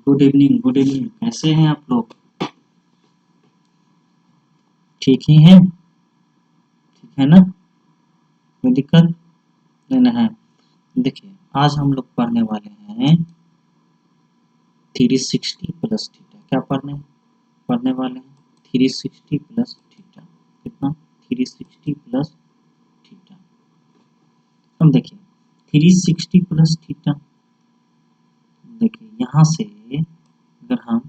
Good evening, good evening. कैसे हैं आप लोग? ठीक ही हैं? ठीक है ना? कोई दिक्कत नहीं ना है? देखिए, आज हम लोग पढ़ने वाले हैं 360 प्लस थीटा। क्या पढ़ने वाले हैं 360 प्लस थीटा। कितना? 360 प्लस थीटा। अब देखिए 360 प्लस थीटा, देखिए यहाँ से अगर हम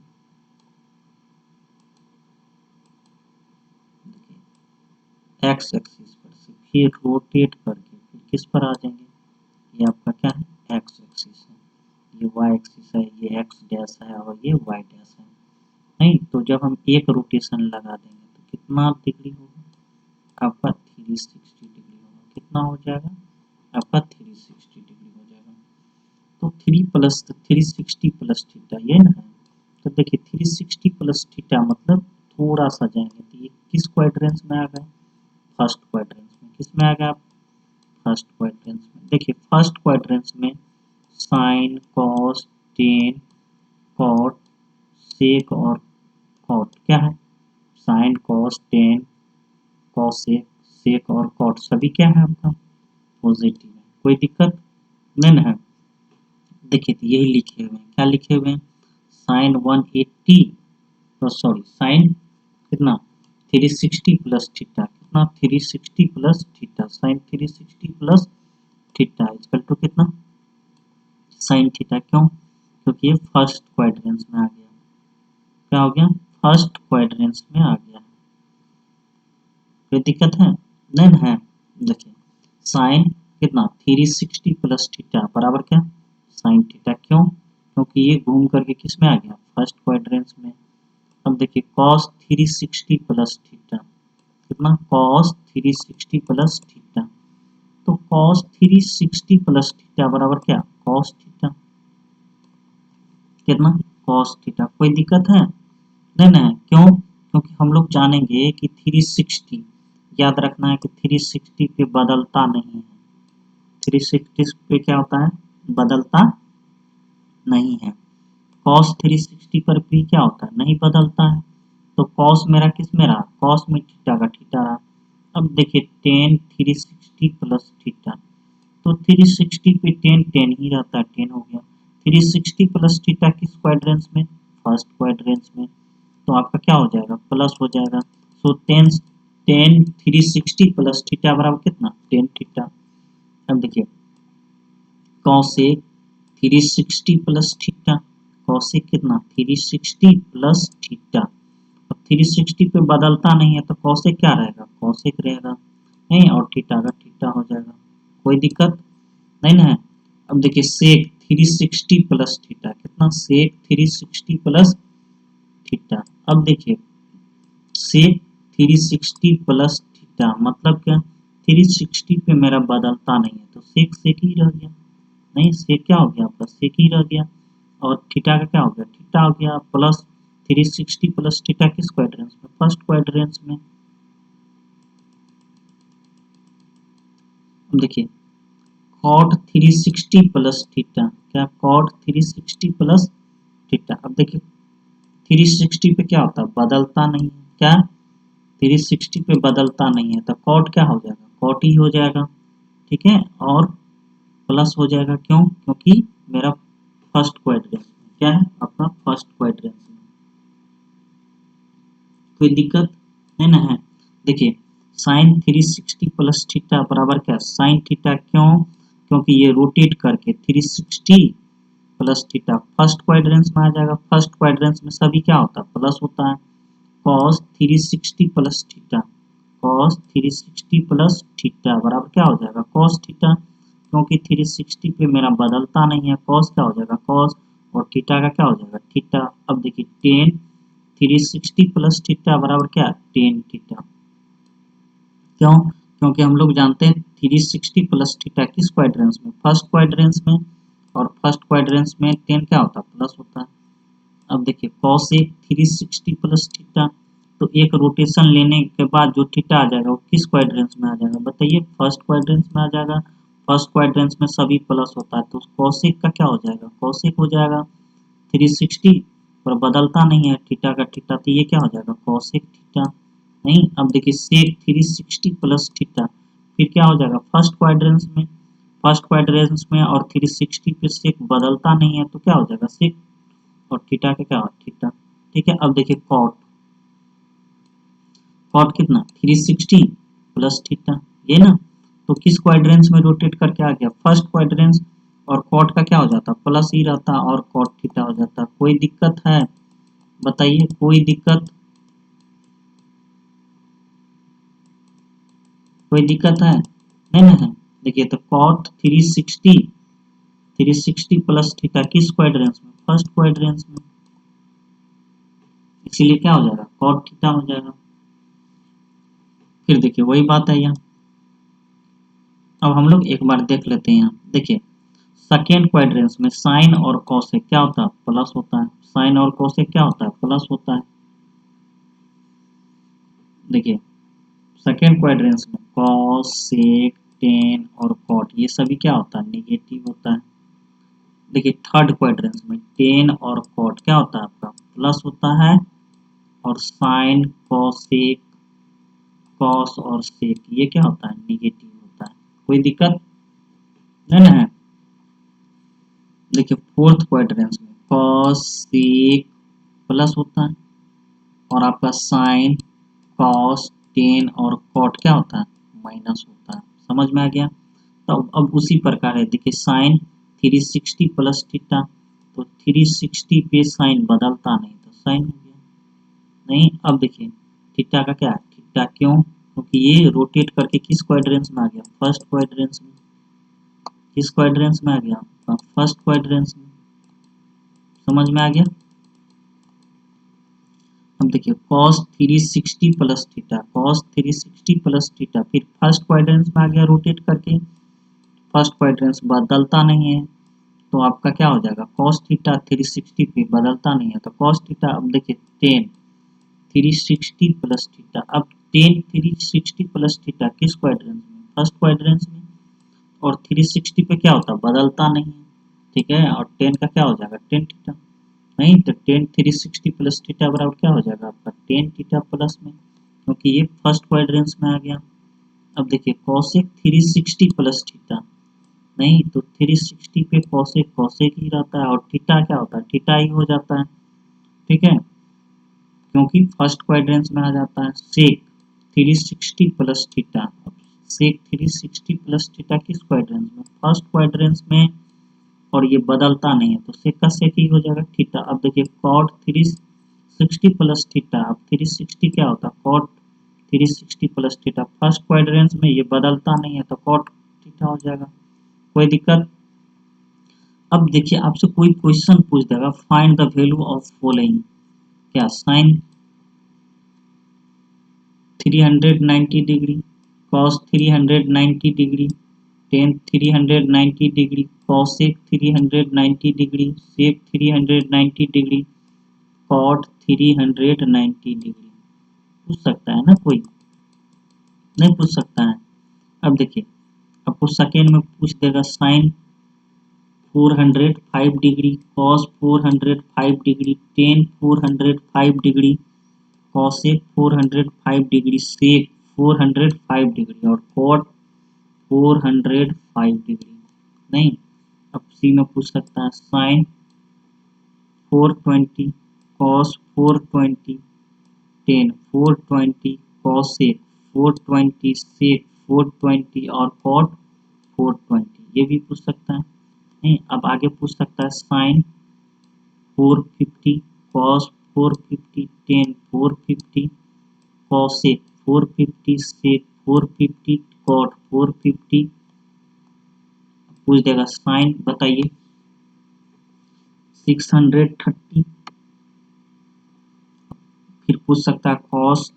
एक्स एक्सिस पर से फिर रोटेट करके फिर किस पर आ जाएंगे, ये आपका क्या है? एक्स एक्सिस है, ये वाई एक्सिस है, ये एक्स डैश है और ये वाई डैश है। नहीं तो जब हम एक रोटेशन लगा देंगे तो कितना डिग्री होगा? आपका 360 डिग्री होगा। कितना हो जाएगा? आपका 360 डिग्री हो जाएगा। तो 360 प्लस थीटा ये ना है। तो देखिए 360 प्लस थीटा मतलब थोड़ा सा जाएंगे तो ये किस क्वाड्रेंट में आ गए? फर्स्ट क्वाड्रेंट में। किस में आ गया? फर्स्ट क्वाड्रेंट में। देखिए फर्स्ट क्वाड्रेंट में साइन, कॉस, टेन, कॉट, सेक और कॉट क्या है? साइन, कॉस, टेन, कॉसेक, सेक और कॉट सभी क्या है आपका? पॉजिटिव है। कोई दिक्कत नहीं ना है? देखिए तो यही लिखे हुए हैं। क्या लिखे हुए हैं? साइन 180, तो सॉरी साइन कितना? 360 प्लस थीटा। कितना? 360 plus theta. Sine 360 plus theta equal to कितना? Sine theta. क्यों? क्योंकि ये फर्स्ट क्वाड्रेंट में आ गया। क्या हो गया? फर्स्ट क्वाड्रेंट में आ गया। कोई दिक्कत है? नहीं ना है? देखिए साइन कितना? 360 प्लस थीटा बराबर क्या? Sign theta. क्यों? क्योंकि ये घूम करके किस में आ गया? फर्स्ट क्वाड्रेंट में। अब देखिए कॉस 360 प्लस थीटा। कितना? Cos 360 plus theta. तो कॉस 360 प्लस थीटा बराबर क्या? Cos theta. कितना? Cos theta. कोई दिक्कत है? नहीं ना है? क्यों? क्योंकि हम लोग जानेंगे कि 360, याद रखना है कि 360 पे बदलता नहीं है। 360 पे क्या होता है? बदलता नहीं है। cos 360 पर भी क्या होता है? नहीं बदलता है। तो cos मेरा किस में रहा? cos में थीटा का थीटा रहा। अब देखिए tan 360 प्लस थीटा, तो 360 पे tan ही रहता है, 10 हो गया। 360 प्लस थीटा किस क्वाड्रेंट में? फर्स्ट क्वाड्रेंट में। तो आपका क्या हो जाएगा? प्लस हो जाएगा। सो tan 360 प्लस थीटा बराबर कितना? tan theta. अब देखिए cosec 360 प्लस थीटा। cosec कितना? 360 प्लस थीटा। अब 360 पे बदलता नहीं है तो cosec क्या रहेगा? cosec रहेगा। नहीं और थीटा का थीटा हो जाएगा। कोई दिक्कत नहीं ना है? अब देखिए sec 360 प्लस थीटा। कितना? sec 360 plus theta. अब देखिए sec 360 प्लस थीटा मतलब क्या? 360 पे मेरा बदलता नहीं है तो sec ही रह गया। नहीं sec क्या हो गया? आपका sec ही रह गया। और थीटा का क्या हो गया? थीटा हो गया प्लस 360 प्लस थीटा किस क्वाड्रेंट में? फर्स्ट क्वाड्रेंट में। अब देखिए cot 360 प्लस थीटा। क्या? cot 360 plus theta. अब देखिए 360 पे क्या होता है? बदलता नहीं है। क्या? 360 पे बदलता नहीं है तो cot क्या हो जाएगा? cot ही हो जाएगा। ठीक है, और प्लस हो जाएगा। क्यों? क्योंकि मेरा फर्स्ट क्वाड्रेंट क्या है? अपना फर्स्ट क्वाड्रेंट में। कोई दिक्कत नहीं ना है? देखिए साइन 360 प्लस थीटा बराबर क्या? Sign theta. क्यों? क्योंकि ये रोटेट करके 360 प्लस थीटा फर्स्ट क्वाड्रेंट में आ जाएगा। फर्स्ट क्वाड्रेंट में सभी क्या होता है? प्लस होता है। cos 360 plus theta, cos 360 plus theta बराबर क्या हो जाएगा? cos theta. क्योंकि 360 पे मेरा बदलता नहीं है cos क्या हो जाएगा? cos और थीटा का क्या हो जाएगा? थीटा। अब देखिए tan 360 प्लस थीटा बराबर क्या? tan theta. क्यों? क्योंकि हम लोग जानते हैं 360 प्लस थीटा किस क्वाड्रेंट में? फर्स्ट क्वाड्रेंट में। और फर्स्ट क्वाड्रेंट में tan क्या होता है? प्लस होता है। अब देखिए cosec 360 प्लस थीटा, तो एक रोटेशन लेने के बाद जो थीटा आ जाएगा वो किस क्वाड्रेंट में आ जाएगा? बताइए। फर्स्ट क्वाड्रेंट में आ जाएगा। फर्स्ट क्वाड्रेंट में सभी प्लस होता है तो cosec का क्या हो जाएगा? cosec हो जाएगा। 360 पर बदलता नहीं है थीटा का थीटा, तो ये क्या हो जाएगा कॉसेक थीटा। नहीं, अब देखिए सेक 360 प्लस थीटा, फिर क्या हो जाएगा फर्स्ट क्वाड्रेंस में और 360 पे सेक बदलता नहीं है तो क्या हो जाएगा सेक और थीटा का क्या हो थीटा। ठीक है, अब देखिए कॉट कितना 360 प्लस थीटा, ये ना, तो किस क्वाड्रेंस में रोटेट करके आ गया फर्स्ट क्वाड्रेंस, और कॉट का क्या हो जाता प्लस ही रहता और कॉट थीटा हो जाता। कोई दिक्कत है बताइए, कोई दिक्कत, कोई दिक्कत है नहीं ना है। देखिए तो कॉट 360 प्लस थीटा किस क्वाड्रेंस में फर्स्ट क्वाड्रेंस में, इसीलिए क्या हो जाएगा कॉट थीटा हो जाएगा। फिर देखिए वही बात है यहाँ, अब हम लोग एक बार देख लेते हैं यहाँ। देखिए सेकेंड क्वाड्रेंस में साइन और कोसेक क्या होता है प्लस होता है, साइन और कोसेक क्या होता है प्लस होता है। देखिए सेकेंड क्वाड्रेंस में कॉस सेक टेन और कॉट ये सभी क्या होता है निगेटिव होता है। देखिए थर्ड क्वाड्रेंस में टेन और कॉट क्या होता है आपका प्लस होता है, और साइन कोसेक कॉस और सेक ये क्या होता है निगेटिव होता है। कोई दिक्कत नहीं ना है। देखिए फोर्थ क्वाड्रेंस में कॉस सेक प्लस होता है, और आपका साइन कॉस टेन और कॉट क्या होता है माइनस होता है। समझ में आ गया। तो अब उसी प्रकार है, देखिए साइन 360 प्लस थीटा, तो 360 पे साइन बदलता नहीं तो साइन हो गया। नहीं, अब देखिए थीटा का क्या है थीटा, क्यों क्योंकि ये रोटेट करके किस क्वाड्रेंस में आ गया फर्स्ट क्वाड्रेंस में, किस क्वाड्रेंस में आ गया फर्स्ट क्वाड्रेंस में। समझ में आ गया। अब देखिए cos 360 plus theta, cos 360 plus theta फिर फर्स्ट क्वाड्रेंस में आ गया रोटेट करके, फर्स्ट क्वाड्रेंस बदलता नहीं है तो आपका क्या हो जाएगा cos थीटा 360 पे बदलता नहीं है तो cos थीटा। अब देखिए 10 360 प्लस थीटा, अब 10 360 प्लस थीटा किस क्वाड्रेंस में फर्स्ट क्वाड्रेंस में, और 360 पे क्या होता है बदलता नहीं है। ठीक है, और 10 का क्या हो जाएगा 10 थीटा। नहीं तो 10 360 प्लस थीटा बराबर क्या हो जाएगा आपका 10 थीटा प्लस में, क्योंकि ये फर्स्ट क्वाड्रेंस में आ गया। अब देखिए कोसेक 360 प्लस थीटा, नहीं तो 360 पे कोसेक कोसेक ही रहता है, और थीटा क्या होता है थीटा ही हो जाता है। ठीक है, क्योंकि फर्स्ट क्वाड्रेंस में आ जाता है। सेक 360 प्लस थीटा, सेक 360 प्लस थीटा किस क्वाड्रेंस में फर्स्ट क्वाड्रेंस में, और ये बदलता नहीं है तो सेक का सेक ही हो जाएगा थीटा। अब देखिए कॉट 360 प्लस थीटा, अब 360 क्या होता है कॉट 360 प्लस थीटा फर्स्ट क्वाड्रेंस में ये बदलता नहीं है तो कॉट थीटा हो जाएगा। कोई दिक्कत। अब देखिए आपसे कोई क्वेश्चन पूछ देगा find the value of following, क्या sine 390 degree, cos 390 degree, tan 390 degree, cosec 390 degree, sec 390 degree, cot 390 degree. पूछ सकता है ना कोई, नहीं पूछ सकता है। अब देखिए आपको सेकेंड में पूछ देगा sine 405 degree, cos 405 degree, tan 405 degree, cosec 405 degree, sec 405 degree और cot 405 डिग्री। नहीं, अब सी में पूछ सकता है sine 420, cos 420, tan 420, cosec 420, sec 420 और cot 420, ये भी पूछ सकता है। नहीं, अब आगे पूछ सकता है sign 450, cos 450, tan 450, cosec 450, sec 450, cot 450। पूछ देगा साइन बताइए 630, फिर पूछ सकता है कॉस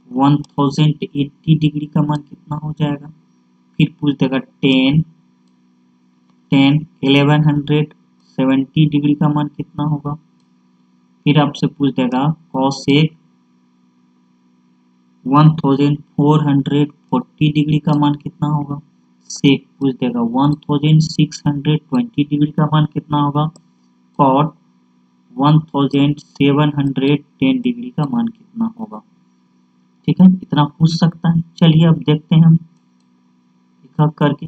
1080 डिग्री का मान कितना हो जाएगा, फिर पूछ देगा टेन 1170 डिग्री का मान कितना होगा, फिर आपसे पूछ देगा कॉसेक 1440 डिग्री का मान कितना होगा, सेक पूछ देगा 1620 डिग्री का मान कितना होगा, कॉट 1710 डिग्री का मान कितना होगा। ठीक है, इतना पूछ सकता है। चलिए अब देखते हैं हम एक एक करके।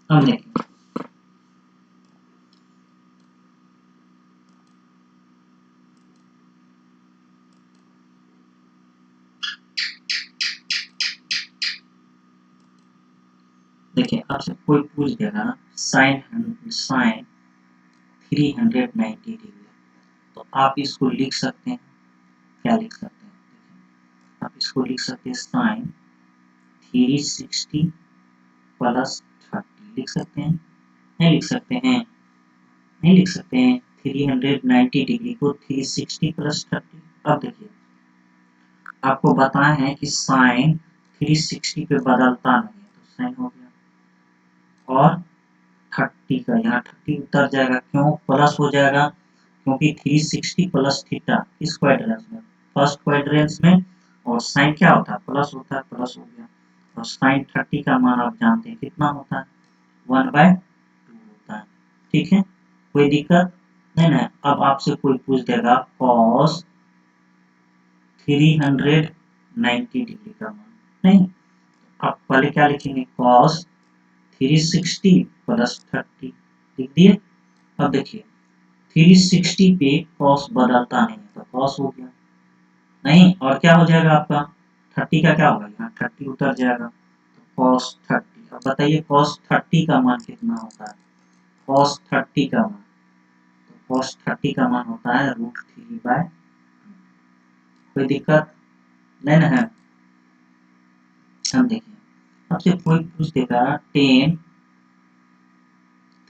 अब देखिए देखिए आपसे कोई पूछ देगा साइन 390 डिग्री, तो आप इसको लिख सकते हैं। क्या लिख सकते हैं, आप इसको लिख सकते हैं साइन 360 प्लस 30 लिख सकते हैं। नहीं लिख सकते हैं, नहीं लिख सकते हैं 390 डिग्री को 360 प्लस 30। अब देखिए आपको बताए हैं कि साइन 360 पे बदलता नहीं है, तो साइन हो गया। और 30 का यहाँ 30 उतर जाएगा, क्यों प्लस हो जाएगा, क्योंकि 360 प्लस थीटा किस क्वाड्रेंस में, फर्स्ट क्वाड्रेंस में, और साइन क्या होता है प्लस होता है, प्लस हो गया। और साइन 30 का मान आप जानते हैं कितना होता है, 1/2 होता है। ठीक है, कोई दिक्कत नहीं ना। अब आपसे कोई पूछ देगा कॉस 390 डिग्री का मान, नहीं आप पहले क्या लिखेंगे, कॉस 360 प्लस 30 लिख दिए। अब देखिए 360 पे कॉस बदलता नहीं है, तो कॉस हो गया। नहीं, और क्या हो जाएगा आपका 30 का क्या होगा, यहाँ 30 उतर जाएगा, तो कॉस 30। अब बताइए कॉस 30 का मान कितना होता है, कॉस 30 का मान, तो कॉस 30 का मान होता है √3/। कोई दिक्कत नहीं ना है। हम देखिए आपसे कोई पूछ देगा टेन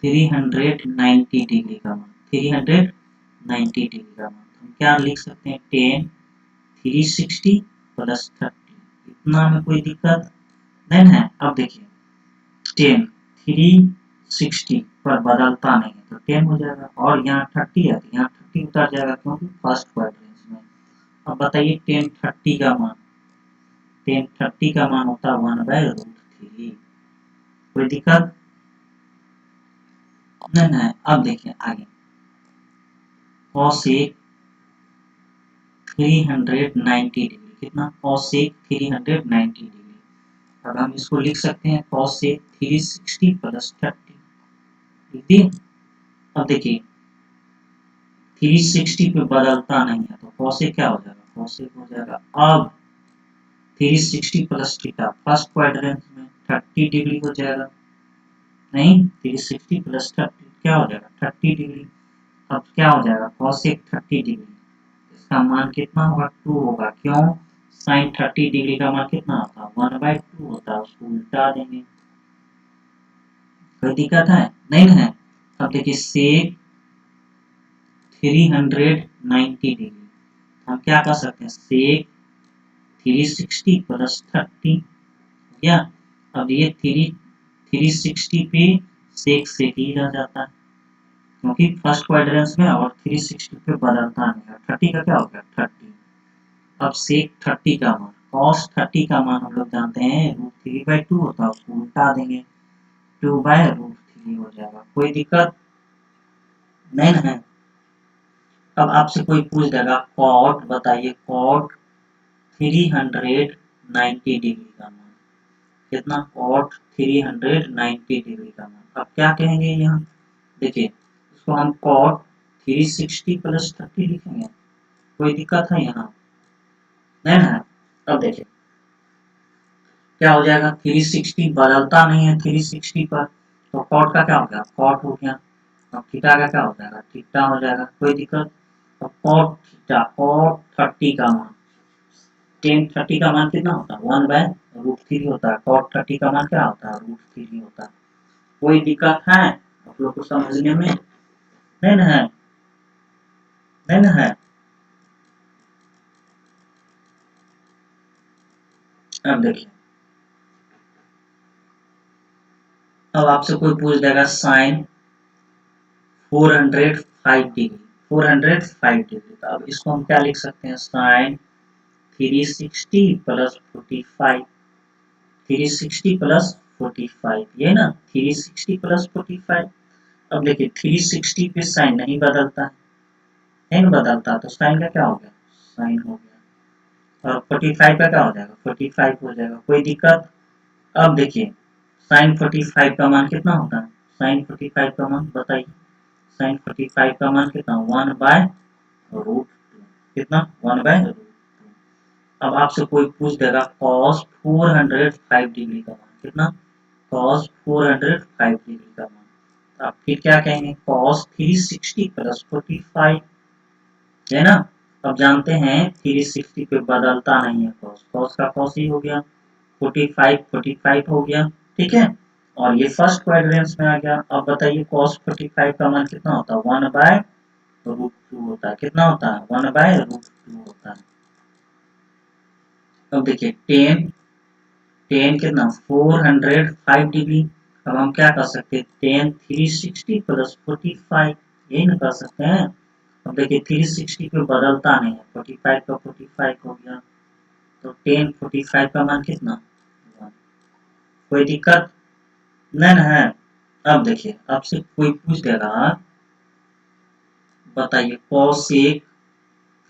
390 डिग्री का मान, 390 डिग्री का मान, हम क्या लिख सकते हैं, टेन 360 प्लस 30। इतना में कोई दिक्कत नहीं है। अब देखिए 10 360 पर बदलता नहीं है, तो 10 हो जाएगा, और यहाँ 30 है तो यहाँ 30 उतर जाएगा, क्योंकि फर्स्ट क्वाड्रेंस में। अब बताइए 1030 का मान, 1030 का मान होता है 1/√3। कोई दिक्कत नहीं है। अब देखिए आगे cosec 390 डिग्री, कितना cosec 390 डिग्री। अब हम इसको लिख सकते हैं cosec 360 प्लस 30 लिख दिए। अब देखिए 360 पे बदलता नहीं है, तो cosec क्या हो जाएगा, cosec हो जाएगा। अब 360 प्लस थीटा फर्स्ट क्वाड्रेंट में 30 डिग्री हो जाएगा, नहीं 360 प्लस 30 क्या हो जाएगा 30 डिग्री। अब क्या हो जाएगा cosec 30 डिग्री, इसका मान कितना होगा 2 होगा, क्यों sin 30 डिग्री का मान कितना होता है 1/2 होता है, उसको उल्टा देंगे। कोई दिक्कत है नहीं है। अब देखिए sec 390 डिग्री, हम क्या कर सकते हैं sec 360 प्लस 30 या, अब ये 360 पे sec ही रह जाता है, क्योंकि फर्स्ट क्वाड्रेंस में, और 360 पे बदलता नहीं है। 30 का क्या हो गया 30। अब sec 30 का मान, cos 30 का मान हम लोग जानते हैं √3/2 होता है, उसको उल्टा देंगे 2/√3 हो जाएगा। कोई दिक्कत नहीं है। अब आपसे कोई पूछ देगा cot, बताइए cot 390 डिग्री का मान, कितना cot 390 डिग्री का मान। अब क्या कहेंगे यहाँ, देखिए इसको हम cot 360 प्लस 30 लिखेंगे। कोई दिक्कत है यहाँ नहीं है। अब देखिए क्या हो जाएगा 360 बदलता नहीं है 360 पर, तो cot का क्या हो गया cot हो गया। अब थीटा का क्या हो जाएगा थीटा हो जाएगा। कोई दिक्कत, तो cot थीटा cot 30 का मान, 1030 का मान कितना होता है 1/√3 होता है, cot 30 का मान क्या होता है √3 होता है। कोई दिक्कत है आप लोग को समझने में नहीं है, नहीं है। अब देखिए, अब आपसे कोई पूछ देगा साइन 405 डिग्री, 405 डिग्री, तो अब इसको हम क्या लिख सकते हैं, साइन 360 प्लस 45, 360 प्लस 45, ये ना 360 प्लस 45। अब देखिए 360 पे साइन नहीं बदलता है ना, बदलता तो साइन का क्या हो गया, साइन हो गया, और 45 का क्या हो जाएगा, 45 हो जाएगा, कोई दिक्कत। अब देखिए साइन 45 का मान कितना होता है, साइन 45 का मान बताइए, साइन 45 का मान कितना, 1/√2, कितना, 1/√2। अब आपसे कोई पूछ देगा cos 405 डिग्री का मान कितना, cos 405 डिग्री का मान, तो आप फिर क्या कहेंगे, cos 360 प्लस 45, है ना। अब जानते हैं 360 पे बदलता नहीं है cos, cos का cos ही हो गया, 45 हो गया, ठीक है। और ये फर्स्ट क्वाड्रेंट में आ गया। अब बताइए cos 45 का मान कितना होता है, 1/√2 होता है, कितना होता है, 1/√2 होता है। अब देखिए टेन कितना, 405 डिग्री। अब हम क्या कर सकते हैं, टेन 360 प्लस 45, यही ना कर सकते हैं। अब देखिए 360 पे बदलता नहीं है, 45 का 45 हो गया, तो टेन 45 का मान कितना, 1। कोई दिक्कत नहीं है। अब देखिए आपसे कोई पूछ देगा, बताइए cosec,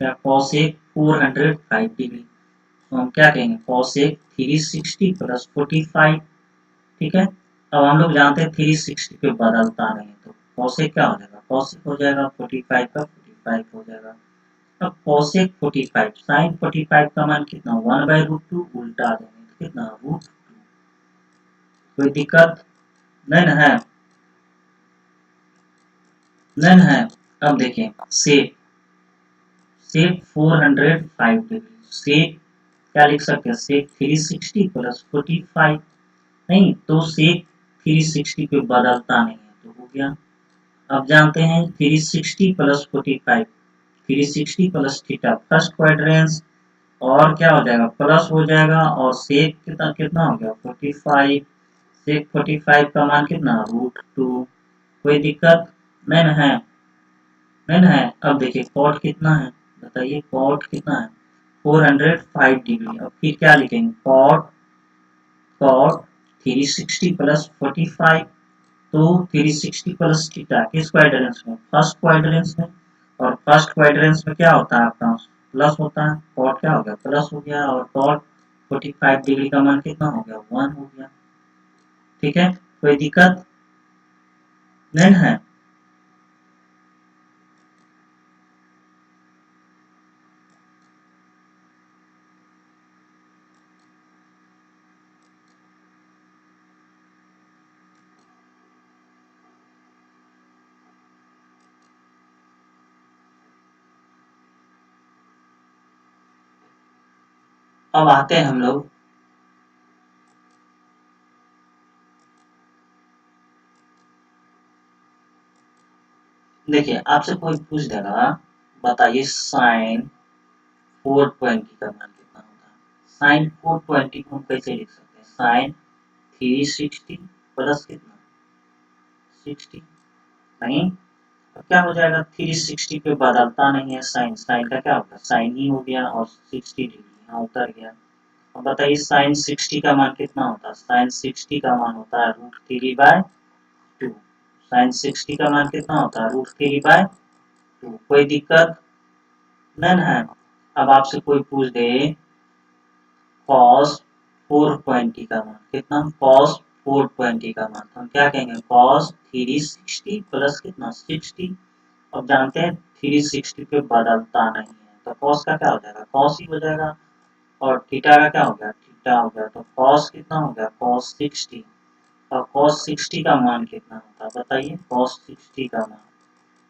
क्या cosec 405 डिग्री, तो हम क्या कहेंगे, cosec 360 प्लस 45, ठीक है। अब हम लोग जानते हैं 360 पे बदलता नहीं है, तो cosec क्या हो जाएगा, cosec हो जाएगा 45 का 45 हो जाएगा। अब cosec 45, sin 45 का मान कितना, 1/√2, उल्टा देंगे तो कितना, √2। कोई दिक्कत नहीं है, नहीं है। अब देखिए सेक, सेक 405 डिग्री, सेक क्या लिख सकते हैं, सेक 360 प्लस 45, नहीं तो सेक 360 पे बदलता नहीं है, तो हो गया। अब जानते हैं 360 plus 45, 360 plus theta first quadrant, और क्या हो जाएगा, प्लस हो जाएगा, और सेक कितना कितना हो गया, 45, सेक 45 का मान कितना, √2। कोई दिक्कत नहीं है, नहीं है। अब देखिए कॉट कितना है, बताइए कॉट कितना है, 405 डिग्री। अब फिर क्या लिखेंगे, कॉट, कॉट 360 प्लस 45, तो 360 प्लस थीटा किस क्वाड्रेंट में, फर्स्ट क्वाड्रेंट में, और फर्स्ट क्वाड्रेंट में क्या होता है आपका, प्लस होता है, कॉट क्या हो गया, प्लस हो गया, और कॉट 45 डिग्री का मान कितना हो गया, 1 हो गया, ठीक है। कोई दिक्कत नहीं है। अब आते हैं हम लोग, देखिए आपसे कोई पूछ देगा, बताइए साइन 420 का मान कितना होता है, साइन 420 को हम कैसे लिख सकते हैं, साइन 360 प्लस कितना, 60, नहीं तो क्या हो जाएगा, 360 पे बदलता नहीं है साइन, साइन का क्या होगा, साइन ही हो गया, और 60 डिग्री यहाँ उतर गया। अब बताइए साइन 60 का मान कितना होता है, साइन 60 का मान होता है √3/2, साइन 60 का मान कितना होता है, √3/2। कोई दिक्कत नहीं है। अब आपसे कोई पूछ दे cos 420 का मान कितना, cos 420 का मान, तो हम क्या कहेंगे, cos 360 प्लस कितना, 60। अब जानते हैं 360 पे बदलता नहीं है, तो cos का क्या हो जाएगा, cos ही हो जाएगा, और थीटा का क्या हो गया, थीटा हो गया, तो cos कितना हो गया, cos 60। और cos 60 का मान कितना होता है, बताइए cos 60 का मान,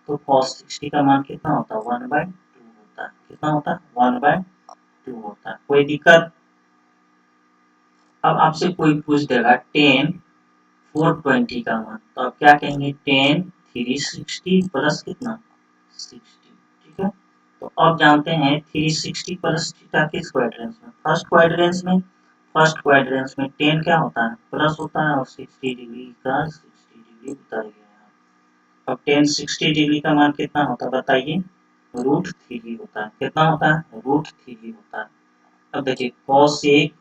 तो cos 60 का मान कितना होता है, 1/2 होता है, कितना होता है, 1/2 होता है। कोई दिक्कत। अब आपसे कोई पूछ देगा टेन 420 का मान, तो आप क्या कहेंगे, टेन 360 प्लस कितना, 60, ठीक है। तो अब जानते हैं 360 प्लस थीटा किस क्वाड्रेंट में, फर्स्ट क्वाड्रेंट में, फर्स्ट क्वाड्रेंट में 10 क्या होता है, प्लस होता है और 60 डिग्री का 60 डिग्री उतर गया। अब 10 60 डिग्री का मान कितना होता है बताइए, √3 होता है। कितना होता है, √3 होता है। अब देखिए cos एक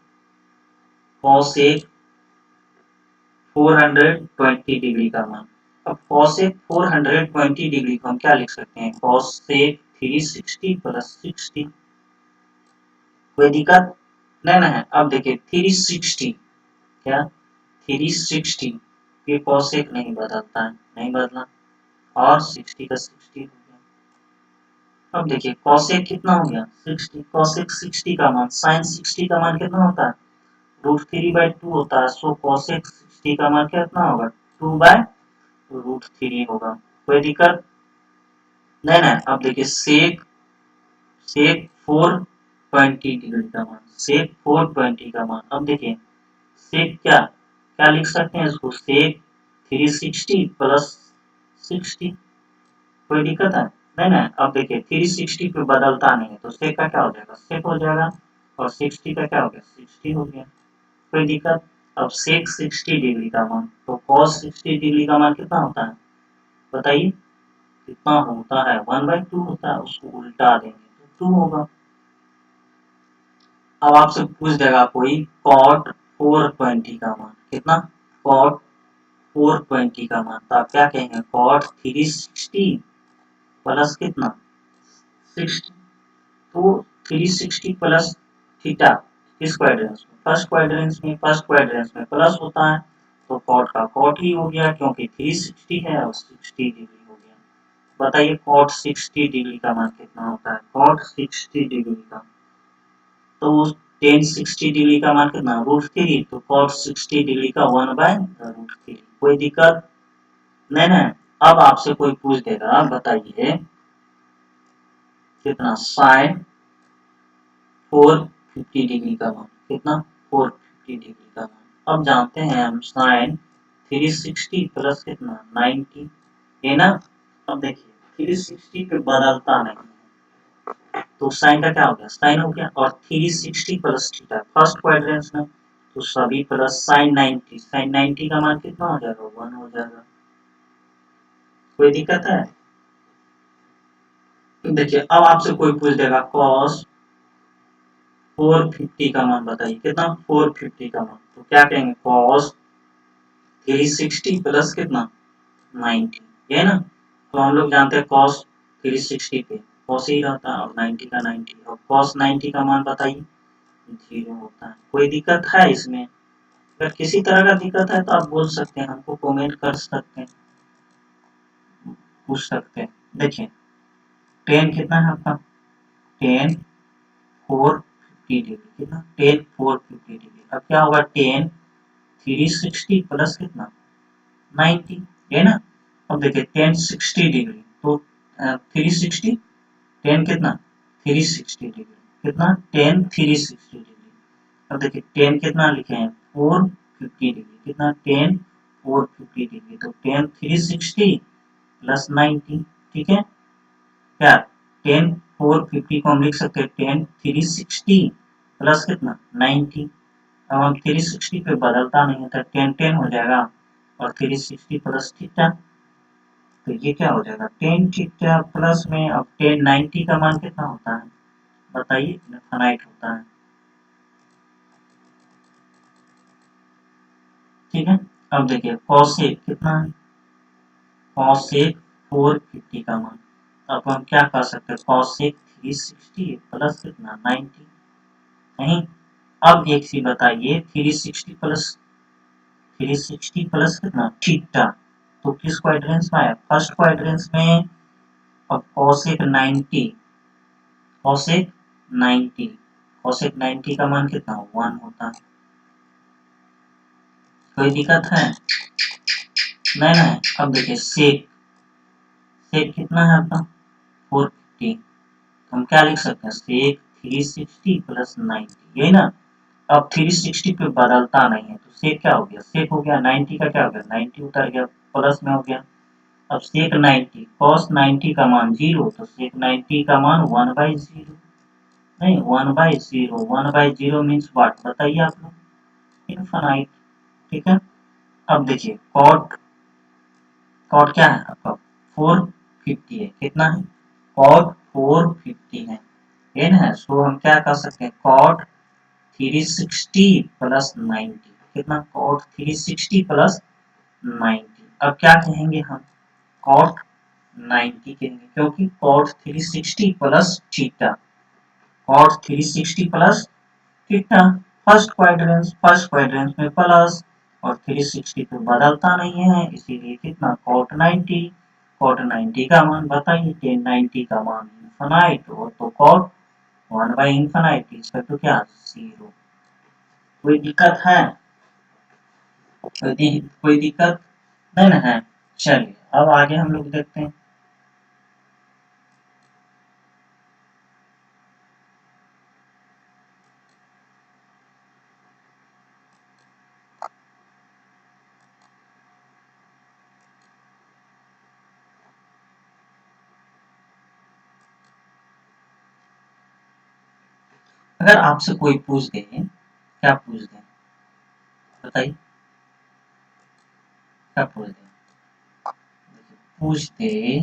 420 डिग्री का मान। अब cos एक 420 डिग्री को हम क्या लिख सकते हैं, cos एक 360 प्लस 60। कोई दिक्कत नहीं ना है। अब देखिए 360 क्या 360, ये cos एक नहीं बदलता है, नहीं बदला, और 60 का 60 हो गया। अब देखिए cos एक कितना हो गया 60, cos एक 60 का मान, sin 60 का मान कितना होता है, √3/2 होता है। सो cos एक 60 का मान कितना होगा, 2/√3 होगा। कोई दिक्कत नहीं ना। अब देखिए सेक 420 डिग्री का मान, सेक 420 का मान। अब देखिए सेक क्या क्या लिख सकते हैं इसको, सेक 360 प्लस 60। कोई दिक्कत है नहीं ना। अब देखिए 360 पे बदलता नहीं है तो सेक का क्या हो जाएगा, सेक हो जाएगा, और 60 का क्या हो गया, 60 हो गया। कोई दिक्कत। अब सेक 60 डिग्री का मान, तो cos 60 डिग्री का मान कितना होता है बताइए, कितना होता है, 1/2 होता है। उसको उल्टा देंगे तो 2 होगा। अब आपसे पूछ देगा कोई cot 420 का मान कितना, cot 420 का मान, तो आप क्या कहेंगे, cot 360 प्लस कितना 60। तो 360 प्लस थीटा किस क्वाड्रेंट में, फर्स्ट क्वाड्रेंट में, फर्स्ट क्वाड्रेंट में प्लस होता है तो cot का cot ही हो गया, क्योंकि 360 है और 60 डिग्री हो गया। बताइए cot 60 डिग्री का मान कितना होता है, cot 60 डिग्री का, तो 1060 डिग्री का मान कितना, √3, तो cot 60 डिग्री का 1/√3। कोई दिक्कत नहीं ना। अब आपसे कोई पूछ देगा बताइए कितना sin 450 डिग्री का मान, कितना 450 डिग्री का मान। अब जानते हैं हम sin 360 प्लस कितना 90 है ना। अब देखिए 360 पे बदलता नहीं, तो साइन का क्या हो गया, साइन हो गया, और 360 प्लस थीटा फर्स्ट क्वाड्रेंट में, तो सभी प्लस साइन 90, साइन 90 का मान कितना हो जाएगा, 1 हो जाएगा। कोई दिक्कत है। देखिए अब आपसे कोई पूछ देगा cos 450 का मान बताइए, कितना 450 का मान, तो क्या कहेंगे cos 360 प्लस कितना 90, है ना। तो हम लोग जानते हैं cos 360 पे cos ही रहता है, और 90 का 90, और cos 90 का मान बताइए 0 होता है। कोई दिक्कत है इसमें, अगर किसी तरह का दिक्कत है तो आप बोल सकते हैं, हमको कमेंट कर सकते हैं, पूछ सकते हैं। देखिए टेन कितना है आपका, टेन 450 डिग्री, कितना टेन 450 डिग्री। अब क्या होगा, टेन 360 प्लस कितना 90, है ना। अब देखिए टेन 60 डिग्री, तो 360, टेन कितना 360 डिग्री, कितना टेन 360 डिग्री। अब देखिए टेन कितना लिखे हैं 450 डिग्री, कितना टेन 450 डिग्री, तो टेन 360 प्लस 90, ठीक है। क्या टेन 450 को हम लिख सकते हैं टेन 360 प्लस कितना 90। अब हम 360 पे बदलता नहीं है तो टेन टेन हो जाएगा, और 360 प्लस थीटा, तो ये क्या हो जाएगा टेन थीटा प्लस में। अब टेन 90 का मान कितना होता है बताइए, इनफाइनाइट होता है, ठीक है। अब देखिए कॉसेक कितना है, कॉसेक 450 का मान, अब हम क्या कर सकते हैं, कॉसेक 360 प्लस कितना 90, नहीं। अब एक चीज बताइए 360 प्लस कितना थीटा, तो किस क्वाड्रेंट में आया, फर्स्ट क्वाड्रेंट में। अब कॉसेक 90, कॉसेक 90, कॉसेक 90 का मान कितना 1 होता है। कोई दिक्कत है नहीं ना। अब देखिए सेक, सेक कितना है आपका 450, हम क्या लिख सकते हैं, सेक 360 प्लस 90, यही ना। अब 360 पे बदलता नहीं है तो सेक क्या हो गया, सेक हो गया, 90 का क्या हो गया 90 उतर गया, प्लस में हो गया। अब सेक 90 cos 90 का मान 0, तो सेक 90 का मान 1/0, नहीं 1/0, 1/0 मीन्स व्हाट बताइए आप लोग, इनफाइनाइट। ठीक है, अब देखिए कॉट, कॉट क्या है आपका 450 है, कितना है कॉट 450 है, ये ना है। सो हम क्या कर सकते हैं कॉट 360 प्लस 90, कितना कॉट 360 प्लस 90। अब क्या कहेंगे हम कॉट 90 कहेंगे, क्योंकि cot 360 plus theta, cot 360 plus theta, first quadrant में प्लस, और 360 तो बदलता नहीं है, इसीलिए कितना कॉट 90। कॉट 90 का मान बताइए, टेन 90 का मान इनफाइनाइट हो तो कॉट 1/इनफाइनाइट, इसका तो क्या 0। कोई दिक्कत है, कोई दिक्कत नहीं ना है। चलिए अब आगे हम लोग देखते हैं। अगर आपसे कोई पूछ दे, क्या पूछ दे बताइए, क्या पूछ दे, पूछ दे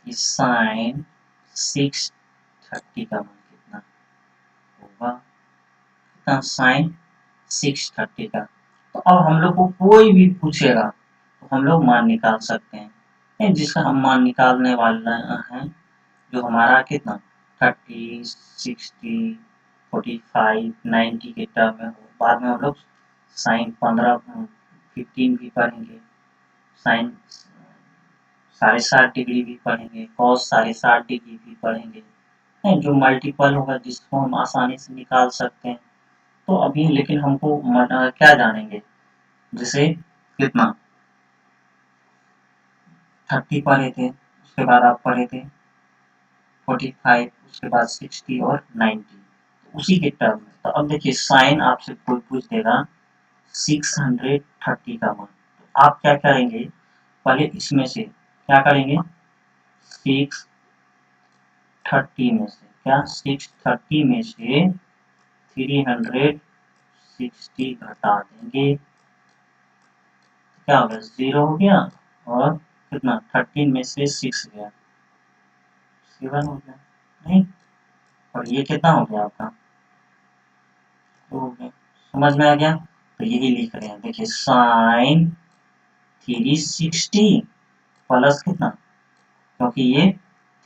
कि साइन 630 का मान कितना होगा, कितना साइन 630 का। तो अब हम लोग को कोई भी पूछेगा तो हम लोग मान निकाल सकते हैं, जिसका हम मान निकालने वाला है, जो हमारा कितना 30 60 45 90 के टर्म में हो। बाद में हम लोग साइन 15 भी पढ़ेंगे, साइन 60.5 भी पढ़ेंगे, कॉस 60.5 भी पढ़ेंगे, जो मल्टीपल होगा जिसको हम आसानी से निकाल सकते हैं। तो अभी लेकिन हमको क्या जानेंगे, जैसे कितना 30 पढ़े थे, उसके बाद आप पढ़े थे 45, उसके बाद 60 और 90, तो उसी के टर्म में। तो अब देखिए साइन आपसे कोई पूछ देगा 630 का मान, तो आप क्या करेंगे, पहले इसमें से क्या करेंगे 630 में से, क्या 630 में से 360 घटा देंगे, क्या हो गया 0 हो गया, और कितना 13 में से 6 गया 7 हो गया, नहीं, और ये कितना हो गया आपका 2 हो गया। समझ में आ गया, तो यही लिख रहे हैं, देखिए साइन 360 प्लस कितना, क्योंकि ये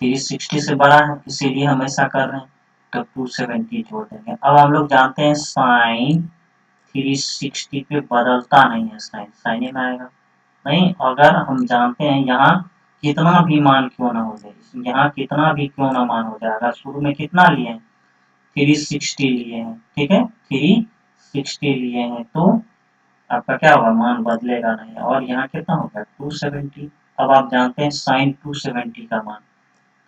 360 से बड़ा है इसीलिए हम ऐसा कर रहे हैं, तो 270 जोड़ देंगे। अब हम लोग जानते हैं साइन 360 पे बदलता नहीं है, साइन साइन में आएगा नहीं। अगर हम जानते हैं यहाँ कितना भी मान क्यों ना हो जाए, यहाँ कितना भी क्यों ना मान हो जाए, अगर शुरू में कितना लिए हैं 360 लिए हैं, ठीक है 360 लिए हैं, तो आपका क्या होगा मान बदलेगा नहीं, और यहाँ कितना होगा 270। अब आप जानते हैं साइन 270 का मान,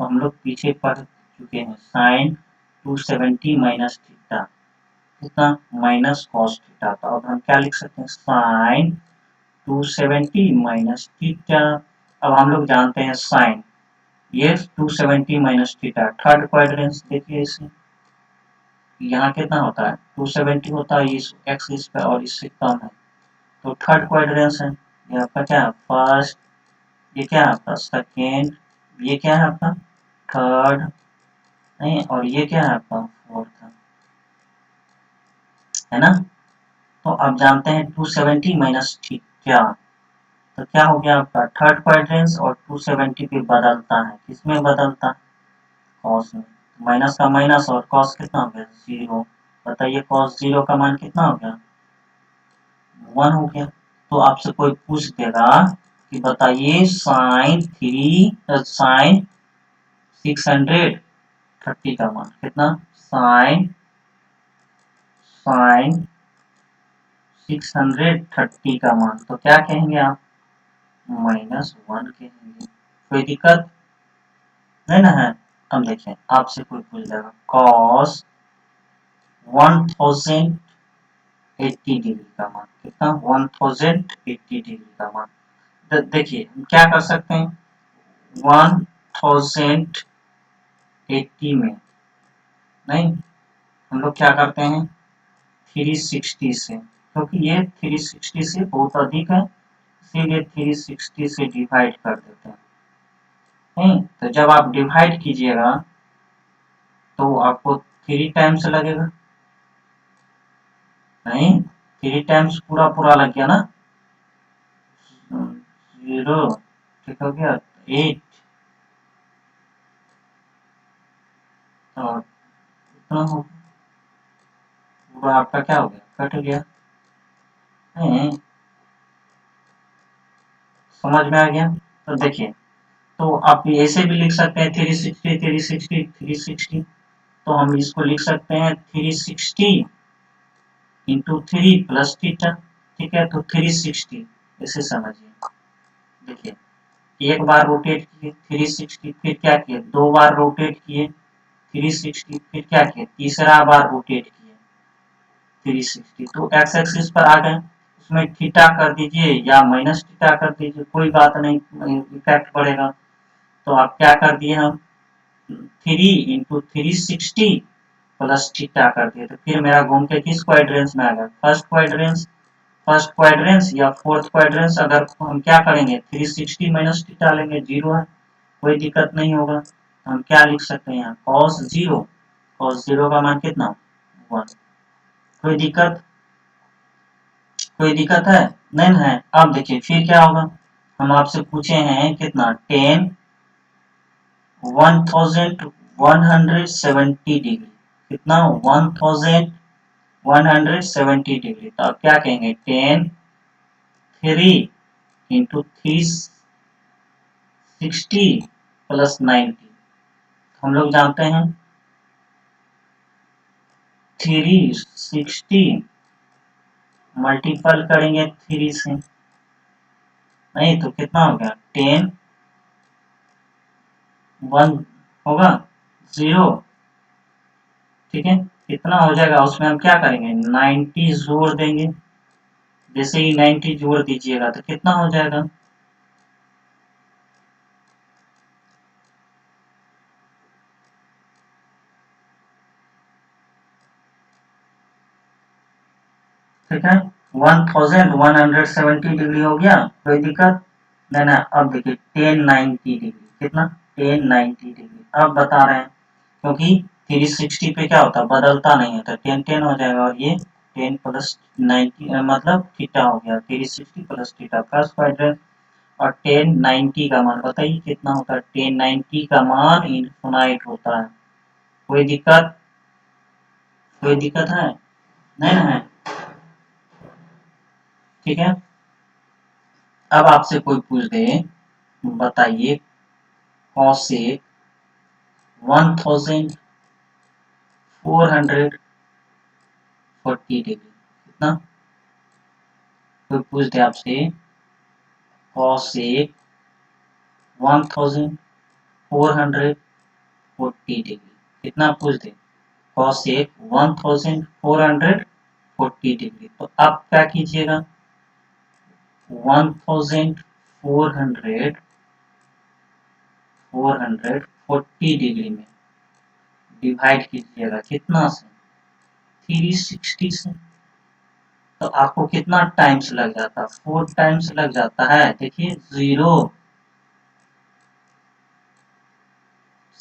तो हम लोग पीछे पढ़ चुके हैं साइन 270 माइनस थीटा, कितना माइनस कॉस थीटा। तो अब हम क्या लिख सकते हैं साइन 270 माइनस थीटा। अब हम लोग जानते हैं साइन, ये 270 माइनस थीटा थर्ड क्वाड्रेंट, देखिए इसे यहाँ कितना होता है 270 होता है, इस एक्सिस पे और इससे कम है, तो थर्ड क्वाड्रेंट है। ये आपका क्या है फर्स्ट, ये क्या है आपका सेकेंड, ये क्या है आपका थर्ड, नहीं, और ये क्या है आपका फोर्थ, है ना। तो आप जानते हैं 270 माइनस थीटा, तो क्या हो गया आपका थर्ड क्वाड्रेंट, और 270 पे बदलता है, किसमें बदलता है कॉस में, माइनस का माइनस और कॉस कितना हो गया 0। बताइए कॉस 0 का मान कितना हो गया 1 हो गया। तो आपसे कोई पूछ देगा कि बताइए साइन 630 का मान कितना, साइन 630 का मान, तो क्या कहेंगे आप -1 कहेंगे। कोई दिक्कत नहीं ना है। हम देखें आपसे कोई पूछ देगा कॉस 1080 डिग्री का मान, कितना 1080 डिग्री का मान। देखिए हम क्या कर सकते हैं 1080 में, नहीं हम लोग क्या करते हैं 360 से, क्योंकि ये 360 से बहुत अधिक है, इसीलिए 360 से डिवाइड कर देते हैं। नहीं तो जब आप डिवाइड कीजिएगा तो आपको 3 टाइम्स लगेगा, नहीं 3 टाइम्स पूरा पूरा लग गया ना, 0 ठीक हो गया, 8 और इतना हो, पूरा आपका क्या हो गया, कट गया। नहीं समझ में आ गया। तो देखिए, तो आप ऐसे भी लिख सकते हैं 360 360 360, तो हम इसको लिख सकते हैं 360 इंटू 3 प्लस थीटा, ठीक है, तो 360 ऐसे समझिए। देखिए एक बार रोटेट किए 360, फिर क्या किए, 2 बार रोटेट किए 360, फिर क्या किए, तीसरा बार रोटेट किए 360, तो एक्स एक्सिस पर आ गए, उसमें थीटा कर दीजिए या माइनस थीटा कर दीजिए, कोई बात नहीं, इफेक्ट पड़ेगा। तो आप क्या कर दिए, हम 3 इंटू 360 प्लस थीटा कर दिए, तो फिर मेरा घूम के किस क्वाड्रेंस में आ गया, फर्स्ट क्वाड्रेंस या फोर्थ क्वाड्रेंस। अगर हम क्या करेंगे 360 माइनस थीटा लेंगे, 0 है, कोई दिक्कत नहीं होगा। हम क्या लिख सकते हैं यहाँ, cos 0 का मान कितना, 1। कोई दिक्कत, कोई दिक्कत है, नहीं है। अब देखिए फिर क्या होगा, हम आपसे पूछे हैं कितना, 1170 डिग्री, कितना 1170 डिग्री, तो आप क्या कहेंगे, 3 इंटू 360 प्लस 90, हम लोग जानते हैं 360 मल्टीपल करेंगे 3 से, नहीं तो कितना हो गया, 10 1 होगा 0, ठीक है, कितना हो जाएगा, उसमें हम क्या करेंगे 90 जोड़ देंगे, जैसे ही 90 जोड़ दीजिएगा तो कितना हो जाएगा, ठीक है, 1170 डिग्री हो गया, कोई दिक्कत नहीं ना। अब देखिए 1090 डिग्री, कितना 1090 डिग्री, अब बता रहे हैं, क्योंकि 360 पे क्या होता है, बदलता नहीं है, तो 10 10 हो जाएगा, और ये 10 प्लस 90 मतलब थीटा हो गया, 360 प्लस थीटा प्लस क्वाड्रेंट। और 1090 का मान बताइए कितना होता है, 1090 का मान इनफिनाइट होता है, कोई दिक्कत, कोई दिक्कत है, नहीं ना है, ठीक है। अब आपसे कोई पूछ दे, बताइए कॉसेक 1440 डिग्री, कितना, कोई पूछ दे आपसे कॉसेक 1440 डिग्री, कितना पूछ दे, कॉसेक 1440 डिग्री, तो आप क्या कीजिएगा, 440 डिग्री में डिवाइड कीजिएगा कितना से, 360 से, तो आपको कितना टाइम्स लग जाता है, 4 टाइम्स लग जाता है। देखिए 0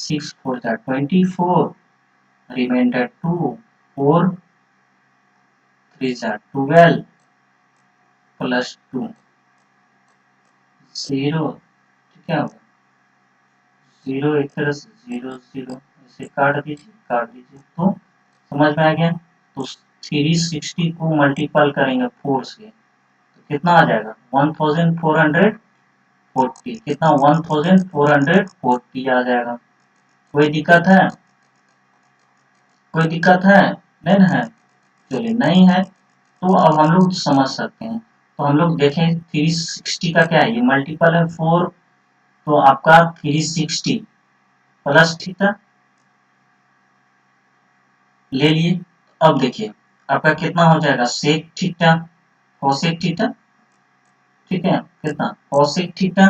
6 4 24, रिमाइंडर 2 4 3 12 प्लस 2 0, ठीक है, 0 एक तरह से 0 0 इसे काट दीजिए, तो समझ में आ गया। तो 360 को मल्टीपल करेंगे 4 से, तो कितना आ जाएगा 1440, कितना 1440 आ जाएगा, कोई दिक्कत है, कोई दिक्कत है, नहीं है, चलिए नहीं है, तो अब हम लोग समझ सकते हैं। तो हम लोग देखें 360 का क्या है, ये मल्टीपल है 4, तो आपका 360 प्लस थीटा ले लिए। अब देखिए आपका कितना हो जाएगा, सेक थीटा कोसेक थीटा, ठीक है, कितना कोसेक थीटा,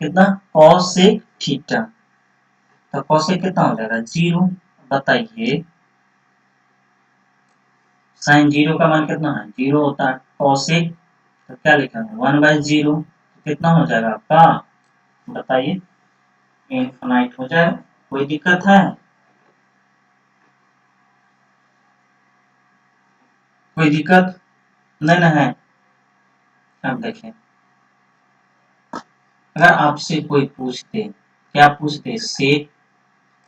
कितना कोसेक थीटा, तो कोसेक कितना हो जाएगा 0। बताइए साइन जीरो का मान कितना है, जीरो होता है। कॉसेक तो क्या लिखेंगे, 1/0, कितना हो जाएगा आपका, बताइए, इनफाइनाइट हो जाएगा। कोई दिक्कत है, कोई दिक्कत नहीं ना है। अब देखिए, अगर आपसे कोई पूछते, क्या पूछते, सेक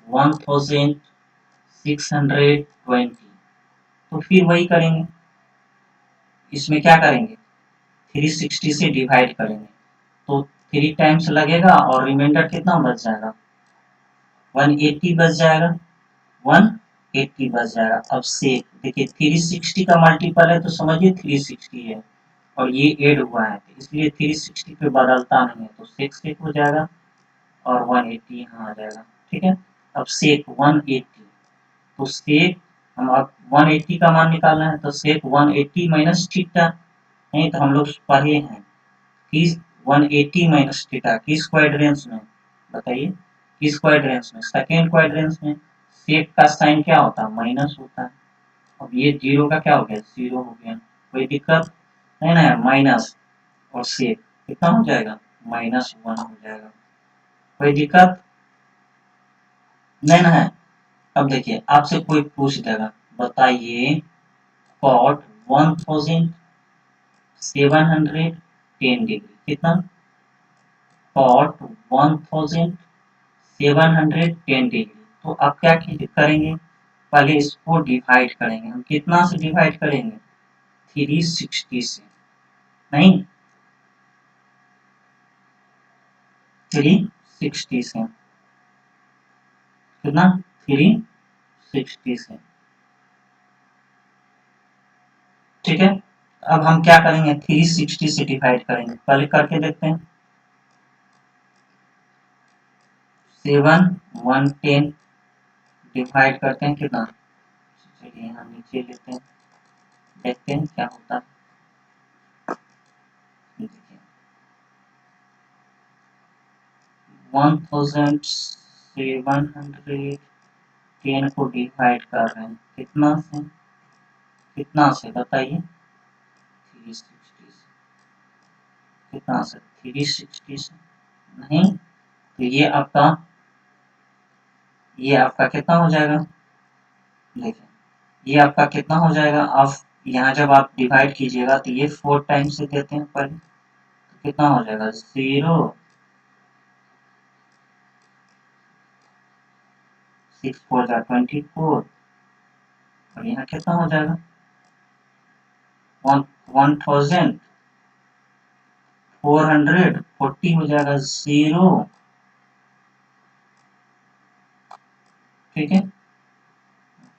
1620, तो फिर वही करेंगे, इसमें क्या करेंगे, 360 से डिवाइड करेंगे, तो 3 टाइम्स लगेगा और रिमाइंडर कितना बच जाएगा, 180 बच जाएगा, 180 बच जाएगा। अब से देखिए 360 का मल्टीपल है तो समझिए 360 है, और ये ऐड हुआ है, तो इसलिए 360 पे बदलता नहीं है, तो सेक सेक हो जाएगा और 180 यहाँ आ जाएगा। ठीक है, अब सेक 180, तो सेक हम अब 180 का मान निकालना है, तो सेक 180 माइनस थीटा, नहीं तो हम लोग पढ़े हैं किस 180 माइनस थीटा किस क्वाड्रेंस में, बताइए, किस क्वाड्रेंस में, सेकेंड क्वाड्रेंस में। सेक का साइन क्या होता है, माइनस होता है। अब ये जीरो का क्या हो गया, जीरो हो गया, कोई दिक्कत नहीं ना है, माइनस और सेक कितना हो जाएगा, -1 हो जाएगा, कोई दिक्कत नहीं ना है। अब देखिए आपसे कोई पूछ देगा, बताइए कॉट 1710 डिग्री, कितना, कॉट 1710 डिग्री, तो आप क्या करेंगे, पहले इसको डिवाइड करेंगे, हम कितना से डिवाइड करेंगे, 360 से, नहीं 360 से, कितना, 360 से, ठीक है। अब हम क्या करेंगे, 360 से डिवाइड करेंगे, पहले करके देखते हैं, 7 110 डिवाइड करते हैं कितना, चलिए यहाँ नीचे लेते हैं, देखते हैं क्या होता है। देखिए 1710 को डिवाइड कर रहे हैं, कितना से बताइए, 360 से, कितना से, 360 से, नहीं तो ये आपका कितना हो जाएगा, देखिए ये आपका कितना हो जाएगा, आप यहाँ जब आप डिवाइड कीजिएगा तो ये 4 टाइम्स से देते हैं पहले, तो कितना हो जाएगा, 0 6 4 जा 24, और यहाँ कितना हो जाएगा, 1440 हो जाएगा, 0, ठीक है,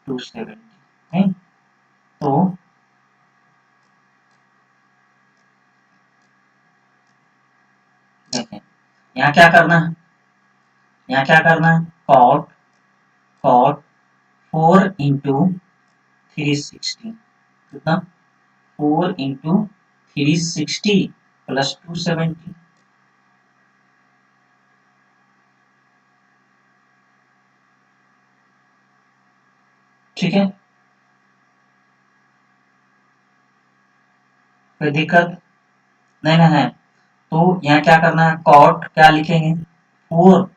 270, नहीं तो देखें यहाँ क्या करना है, यहाँ क्या करना है, कॉट 4 इंटू 360, कितना, 4 इंटू 360 प्लस 270, ठीक है, कोई दिक्कत नहीं ना है। तो यहाँ क्या करना है, कॉट क्या लिखेंगे, 4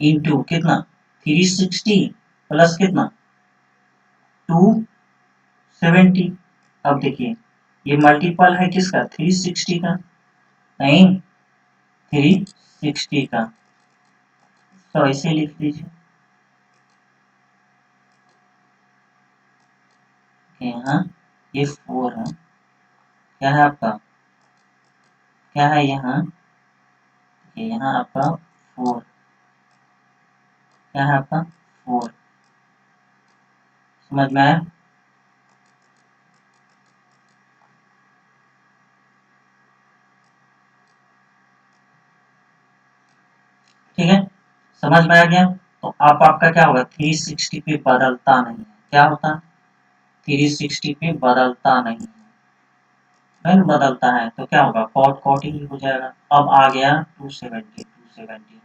इंटू कितना, 360 प्लस कितना, 270। अब देखिए ये मल्टीपल है किसका, 360 का, नहीं 360 का, तो ऐसे लिख दीजिए, यहाँ ये 4 है, क्या है आपका, क्या है यहाँ आपका 4, क्या है आपका 4, समझ में आया, ठीक है, समझ में आ गया। तो आप आपका क्या होगा, 360 पे बदलता नहीं है, क्या होता है, 360 पे बदलता नहीं है, बदलता है तो क्या होगा, कॉट कॉट ही हो जाएगा। अब आ गया 270,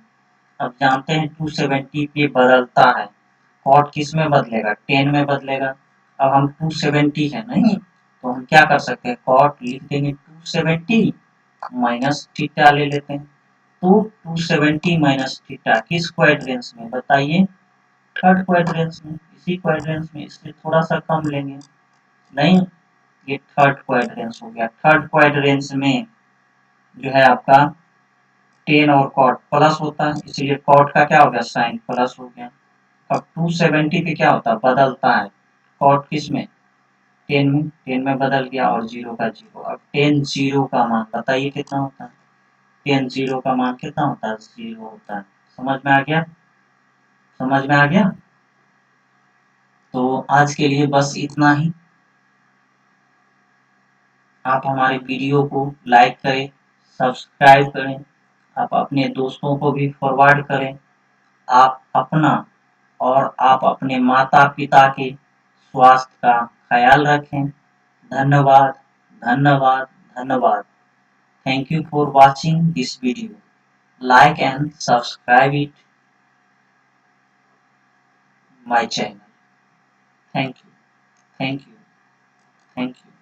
अब जानते हैं 270 पे बदलता है, कॉट किस में बदलेगा, 10 में बदलेगा, अब हम 270 है नहीं, तो हम क्या कर सकते हैं, कॉट लिख देंगे 270 माइनस थीटा ले लेते हैं। तो 270 माइनस थीटा किस क्वाड्रेंस में बताइए, थर्ड क्वाड्रेंस में। इसी क्वाड्रेंस में इससे थोड़ा सा कम लेंगे, नहीं ये थर्ड क्वाड्रेंस हो गया। थर्ड क्वाड्रेंस में जो है आपका टेन और कॉट प्लस होता है, इसलिए कॉट का क्या हो गया, साइन प्लस हो गया। अब 270 पे क्या होता है, बदलता है, कॉट किस में, टेन में बदल गया और जीरो का जीरो। अब टेन जीरो का मान बताइए कितना होता है, टेन जीरो का मान कितना होता है, जीरो होता है। समझ में आ गया, समझ में आ गया। तो आज के लिए बस इतना ही। आप हमारे वीडियो को लाइक करें, सब्सक्राइब करें, आप अपने दोस्तों को भी फॉरवर्ड करें। आप अपना और आप अपने माता पिता के स्वास्थ्य का ख्याल रखें। धन्यवाद, धन्यवाद, धन्यवाद। Thank you for watching this video. Like and subscribe it my channel. Thank you, thank you, thank you.